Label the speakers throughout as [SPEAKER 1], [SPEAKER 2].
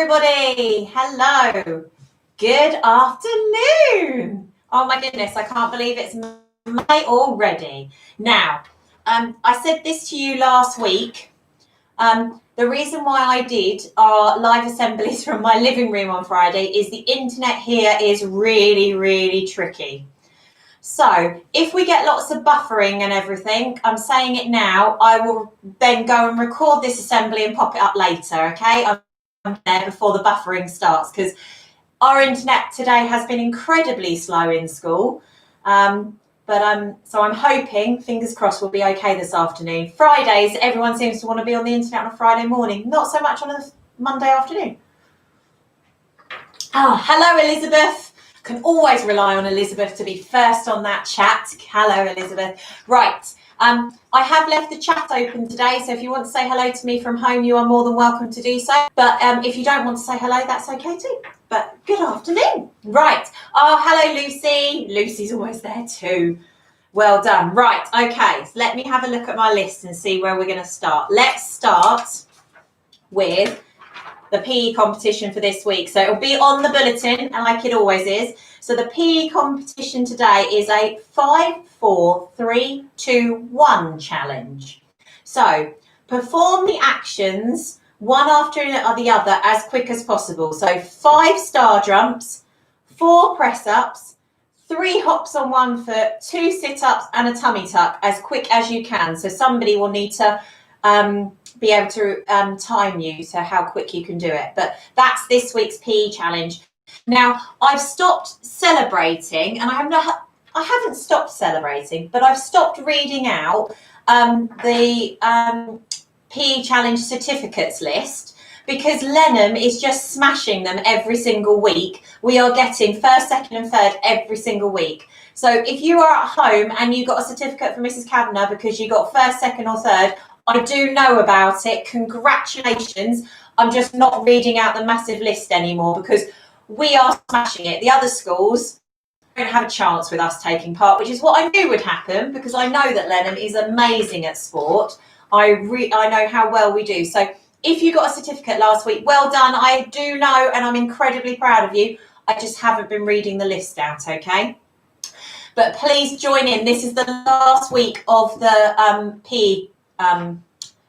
[SPEAKER 1] everybody. Hello. Good afternoon. Oh my goodness, I can't believe it's May already. Now, I said this to you last week. The reason why I did our live assemblies from my living room on Friday is the internet here is really, really tricky. So if we get lots of buffering and everything, I'm saying it now, I will then go and record this assembly and pop it up later, okay? I'm there before the buffering starts because our internet today has been incredibly slow in school. So I'm hoping, fingers crossed, we'll be okay this afternoon. Fridays, everyone seems to want to be on the internet on a Friday morning, not so much on a Monday afternoon. Oh, hello, Elizabeth. Can always rely on Elizabeth to be first on that chat. Hello, Elizabeth. Right. I have left the chat open today, so if you want to say hello to me from home, you are more than welcome to do so. But if you don't want to say hello, that's okay too. But good afternoon. Right. Oh, hello, Lucy. Lucy's always there too. Well done. Right. Okay. So let me have a look at my list and see where we're going to start. Let's start with the PE competition for this week. So it'll be on the bulletin, and like it always is. So the PE competition today is a 5, 4, 3, 2, 1 challenge. So perform the actions one after the other as quick as possible. So 5 star jumps, 4 press ups, 3 hops on one foot, 2 sit ups, and a tummy tuck as quick as you can. So somebody will need to be able to time you to how quick you can do it. But that's this week's PE challenge. Now, I've stopped celebrating, and I haven't stopped celebrating, but I've stopped reading out the PE challenge certificates list because Lenham is just smashing them every single week. We are getting first, second, and third every single week. So if you are at home and you got a certificate from Mrs. Kavanagh because you got first, second, or third, I do know about it. Congratulations. I'm just not reading out the massive list anymore because we are smashing it. The other schools don't have a chance with us taking part, which is what I knew would happen because I know that Lenham is amazing at sport. I know how well we do. So if you got a certificate last week, well done. I do know, and I'm incredibly proud of you. I just haven't been reading the list out, okay? But please join in. This is the last week of the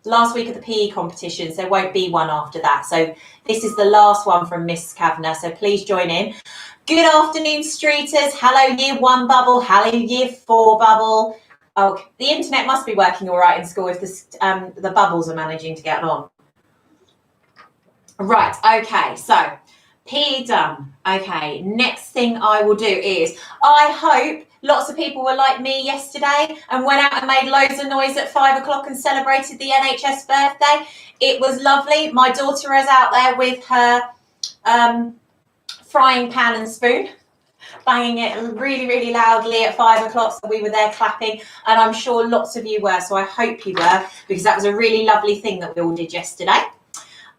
[SPEAKER 1] last week of the PE competitions. There won't be one after that. So this is the last one from Miss Kavanagh. So please join in. Good afternoon, Streeters. Hello, Year 1 bubble. Hello, Year 4 bubble. Oh, the internet must be working all right in school if the bubbles are managing to get on. Right, okay, so PE done. Okay, next thing I will do is, I hope lots of people were like me yesterday and went out and made loads of noise at 5 o'clock and celebrated the NHS birthday. It was lovely. My daughter is out there with her frying pan and spoon, banging it really, really loudly at 5 o'clock. So we were there clapping, and I'm sure lots of you were. So I hope you were, because that was a really lovely thing that we all did yesterday.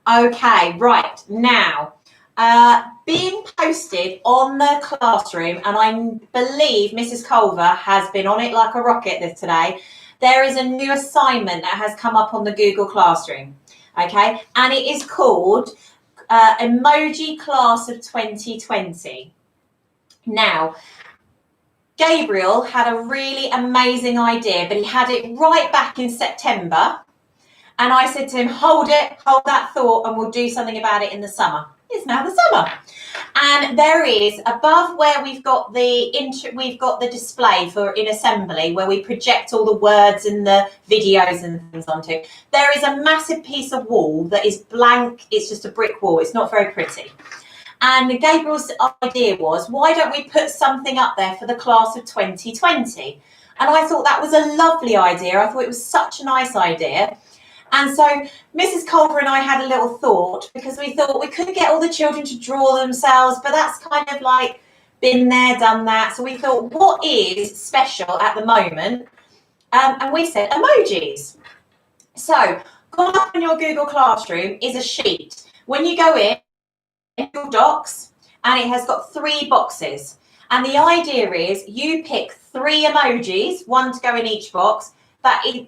[SPEAKER 1] Okay, right, now, being posted on the classroom, and I believe Mrs. Culver has been on it like a rocket today, there is a new assignment that has come up on the Google Classroom, okay, and it is called Emoji Class of 2020. Now, Gabriel had a really amazing idea, but he had it right back in September. And I said to him, hold that thought, and we'll do something about it in the summer. It's now the summer. And there is, above where we've got the display for in assembly, where we project all the words and the videos and things onto, there is a massive piece of wall that is blank. It's just a brick wall. It's not very pretty. And Gabriel's idea was, why don't we put something up there for the class of 2020? And I thought that was a lovely idea. I thought it was such a nice idea. And so Mrs. Culver and I had a little thought, because we thought we couldn't get all the children to draw themselves, but that's kind of like been there, done that. So we thought, what is special at the moment? And we said emojis. So going up in your Google Classroom is a sheet. When you go in your docs, and it has got 3 boxes. And the idea is you pick 3 emojis, 1 to go in each box, that it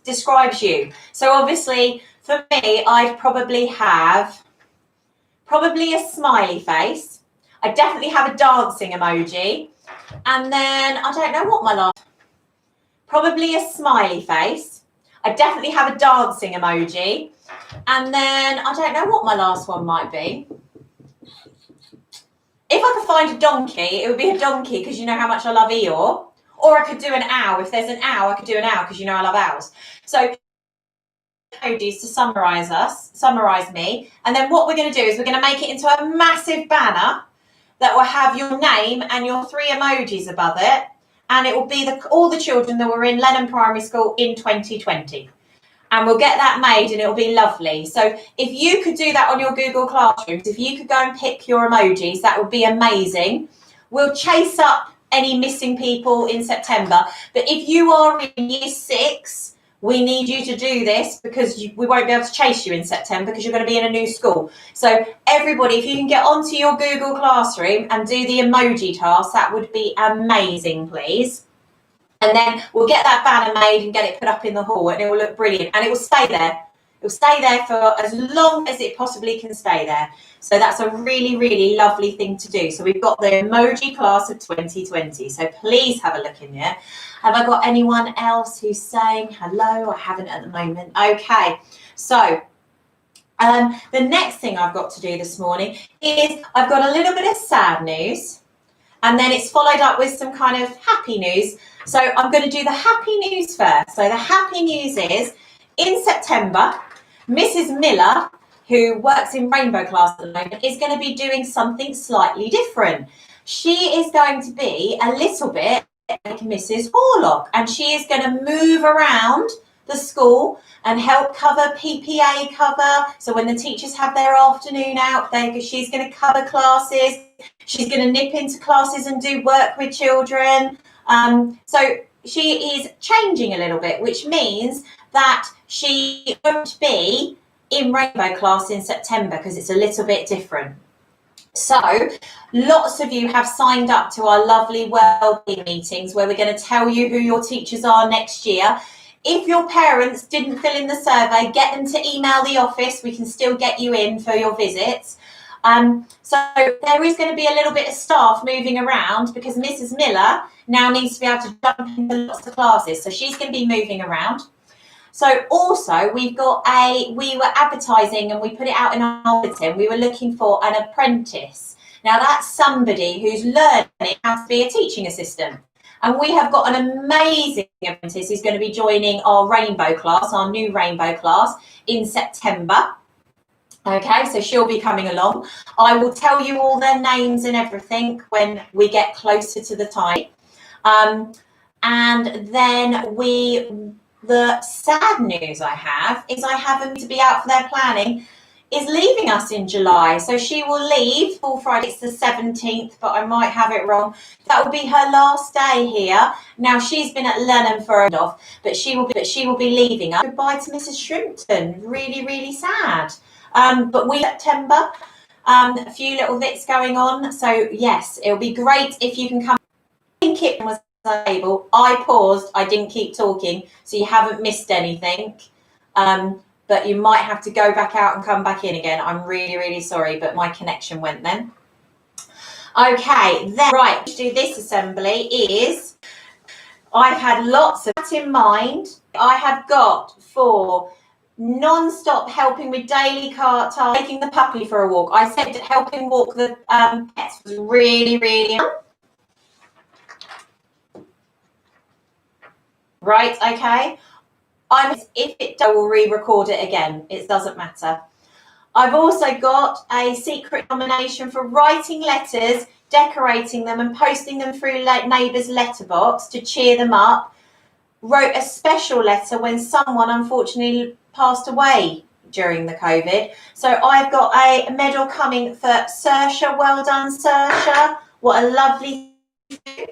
[SPEAKER 1] describes you. So obviously for me, I'd probably have probably a smiley face. I definitely have a dancing emoji. And then I don't know what my last, probably a smiley face. I definitely have a dancing emoji. And then I don't know what my last one might be. If I could find a donkey, it would be a donkey because you know how much I love Eeyore. Or I could do an owl. If there's an owl, I could do an owl because you know I love owls. So emojis to summarize me. And then what we're going to do is we're going to make it into a massive banner that will have your name and your 3 emojis above it. And it will be all the children that were in Lenham Primary School in 2020. And we'll get that made and it'll be lovely. So if you could do that on your Google Classrooms, if you could go and pick your emojis, that would be amazing. We'll chase up any missing people in September. But if you are in year 6, we need you to do this because we won't be able to chase you in September because you're going to be in a new school. So everybody, if you can get onto your Google Classroom and do the emoji task, that would be amazing, please. And then we'll get that banner made and get it put up in the hall and it will look brilliant and it will stay there. It will stay there for as long as it possibly can stay there. So that's a really, really lovely thing to do. So we've got the emoji class of 2020. So please have a look in there. Have I got anyone else who's saying hello? I haven't at the moment. Okay. So the next thing I've got to do this morning is I've got a little bit of sad news and then it's followed up with some kind of happy news. So I'm going to do the happy news first. So the happy news is in September, Mrs. Miller, who works in Rainbow Class at the moment, is going to be doing something slightly different. She is going to be a little bit like Mrs. Horlock, and she is going to move around the school and help cover PPA cover. So when the teachers have their afternoon out, she's going to cover classes. She's going to nip into classes and do work with children. So she is changing a little bit, which means that she won't be in Rainbow Class in September because it's a little bit different. So lots of you have signed up to our lovely wellbeing meetings where we're going to tell you who your teachers are next year. If your parents didn't fill in the survey, get them to email the office. We can still get you in for your visits. So there is going to be a little bit of staff moving around because Mrs. Miller now needs to be able to jump into lots of classes. So she's going to be moving around. So also we were advertising and we put it out in our bulletin. We were looking for an apprentice. Now that's somebody who's learning how to be a teaching assistant. And we have got an amazing apprentice who's going to be joining our Rainbow Class, our new Rainbow Class in September. Okay, so she'll be coming along. I will tell you all their names and everything when we get closer to the time. And then the sad news I have is I have them to be out for their planning is leaving us in July. So she will leave full Friday, it's the 17th, but I might have it wrong. That will be her last day here. Now she's been at Lenham for enough, but she will be leaving us. Goodbye to Mrs. Shrimpton. Really, really sad. But September, a few little bits going on. So yes, it'll be great if you can come. I think it was able. I paused. I didn't keep talking, so you haven't missed anything. But you might have to go back out and come back in again. I'm really, really sorry, but my connection went then. Okay, then right. To do this assembly is I've had lots of that in mind. I have got for non-stop helping with daily cart time, taking the puppy for a walk. I said helping walk the pets was really, really right. Okay, if it I will re-record it again. It doesn't matter. I've also got a secret nomination for writing letters, decorating them, and posting them through neighbours' letterbox to cheer them up. Wrote a special letter when someone unfortunately passed away during the COVID. So I've got a medal coming for Saoirse. Well done, Saoirse. What a lovely thing.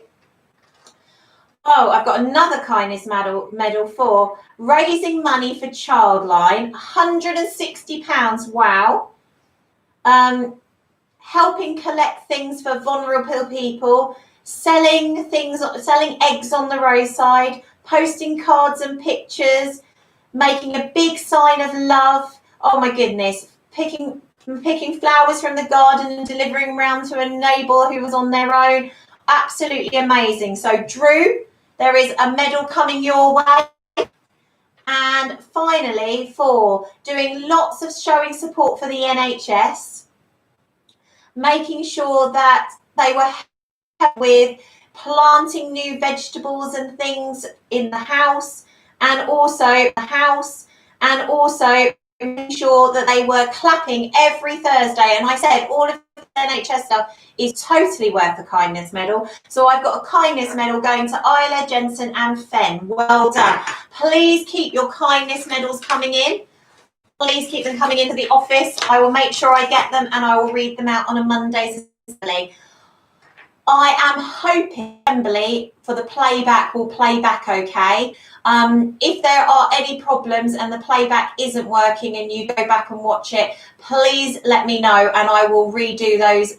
[SPEAKER 1] Oh, I've got another kindness medal for raising money for Childline, £160. Wow. Helping collect things for vulnerable people, selling eggs on the roadside, posting cards and pictures, making a big sign of love. Oh my goodness, from picking flowers from the garden and delivering round to a neighbour who was on their own. Absolutely amazing. So Drew, there is a medal coming your way. And finally, for doing lots of showing support for the NHS, making sure that they were with planting new vegetables and things in the house, and also making sure that they were clapping every Thursday. And I said all of the NHS stuff is totally worth a kindness medal. So I've got a kindness medal going to Isla, Jensen and Fen. Well done. Please keep your kindness medals coming in. Please keep them coming into the office. I will make sure I get them and I will read them out on a Monday. I am hoping Emily for the playback will play back okay. If there are any problems and the playback isn't working and you go back and watch it, please let me know and I will redo those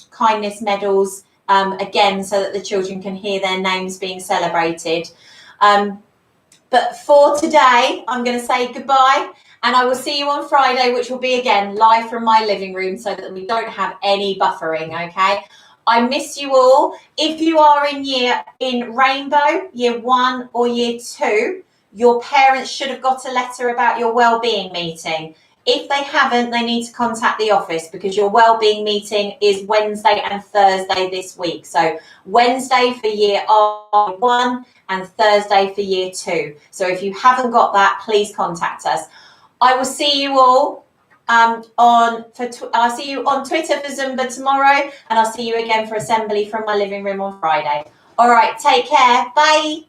[SPEAKER 1] kindness medals again so that the children can hear their names being celebrated. But for today, I'm going to say goodbye and I will see you on Friday, which will be again live from my living room so that we don't have any buffering, okay? I miss you all. If you are in Rainbow, year 1 or year 2, your parents should have got a letter about your wellbeing meeting. If they haven't, they need to contact the office because your wellbeing meeting is Wednesday and Thursday this week. So Wednesday for year 1 and Thursday for year 2. So if you haven't got that, please contact us. I will see you all. I'll see you on Twitter for Zumba tomorrow, and I'll see you again for Assembly from my living room on Friday. All right, take care. Bye.